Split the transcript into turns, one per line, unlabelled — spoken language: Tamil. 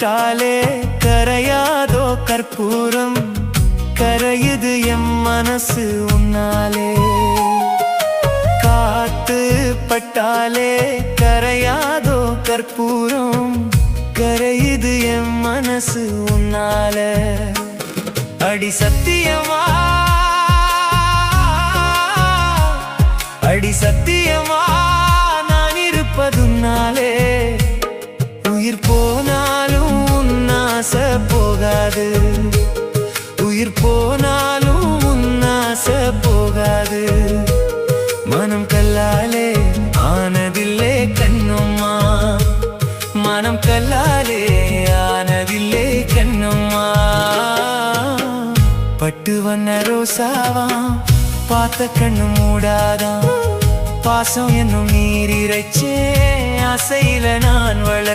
பட்டாலே கரையாதோ கற்பூரம் கரையுது எம் மனசு உன்னாலே காத்து பட்டாலே கரையாதோ கற்பூரம் கரையுது எம் மனசு உன்னால அடி சத்தியமா அடி சத்தியமா நான் இருப்பதுன்னாலே உயிர் போனாலும் உன்னாச போகாது உயிர் போனாலும் உன்னாச போகாது மனம் கல்லாலே ஆனதில்லே கண்ணும்மா மனம் கல்லாலே ஆனதில்லே கண்ணும்மா பட்டு வண்ண ரோசாவா பார்த்த கண்ணு மூடாதான் பாசம் என்னும் நீர் இறைச்சே ஆசையில நான்